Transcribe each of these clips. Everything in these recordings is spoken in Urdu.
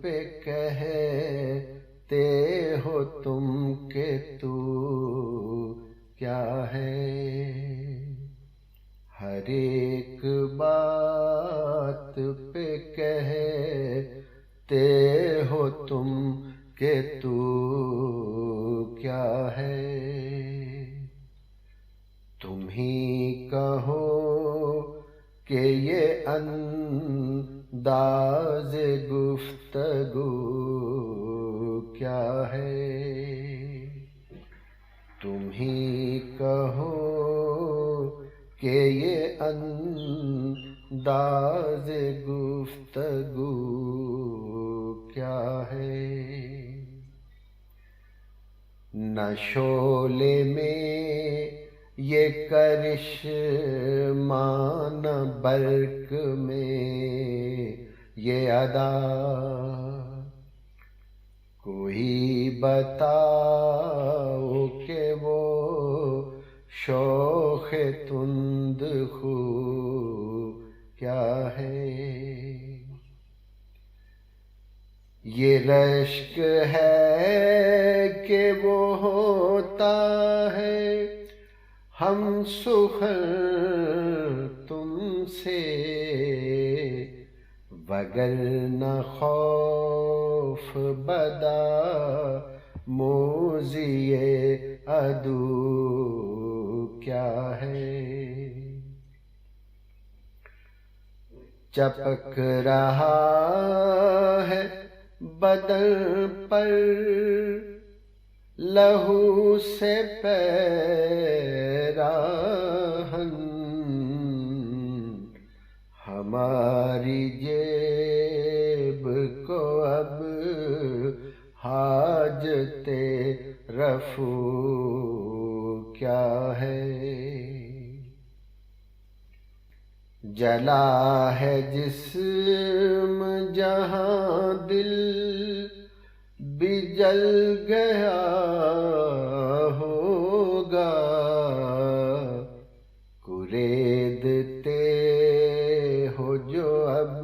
پہ کہتے ہو تم کہ تو کیا ہے، ہر ایک بات پہ کہتے ہو تم کہ تو کیا ہے، تم ہی کہو کہ یہ انداز گفتگو کیا ہے، تم ہی کہو کہ یہ انداز گفتگو کیا ہے، نہ شعلے میں یہ کرشمہ نہ برق میں یہ ادا، کوئی بتاؤ کہ وہ شوخ تند خو کیا ہے، یہ رشک ہے کہ وہ ہوتا ہے ہم سخن تم سے، وگرنہ خوف بدا موذی عدو کیا ہے، چپک رہا ہے بدن پر لہو سے پیراہن، ہماری جیب کو اب حاجت رفو کیا ہے، جلا ہے جسم جہاں دل بھی جل گیا ہوگا، کوریدتے ہو جو اب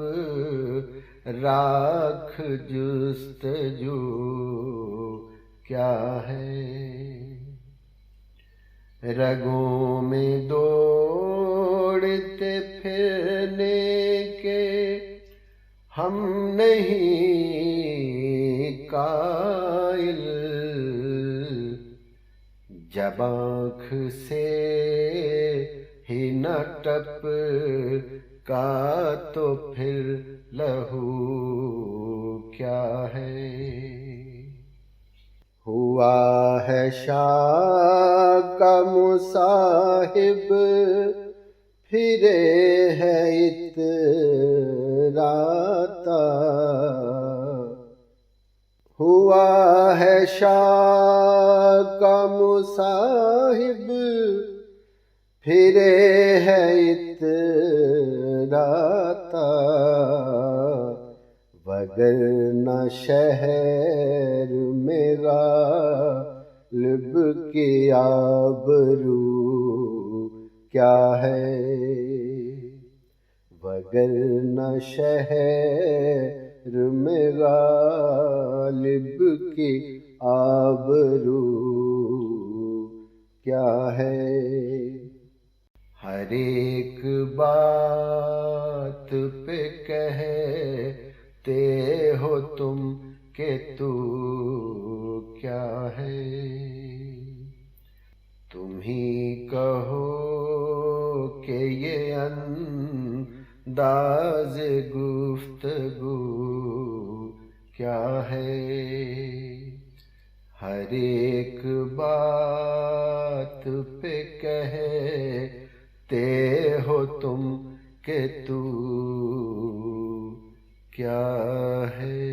راکھ جستجو کیا ہے، رگوں میں دوڑتے پھرنے کے ہم نہیں قائل، جب آنکھ سے ہی نہ ٹپ کا تو پھر لہو کیا ہے، ہوا ہے شاہ کا مصاحب پھرے ہے اتراتا، ہوا ہے شاہ کا مصاحب پھرے ہے اتراتا، وگرنہ شہر میں غالب کی آبرو کیا ہے، وگرنہ شہر میں غالب کی آبرو کیا ہے، ہر ایک بات پہ کہتے ہو تم کہ تو کیا ہے، تم ہی کہو کہ یہ انداز گفتگو کیا ہے، ہر ایک بات پہ کہتے ہو تم کہ تو کیا ہے۔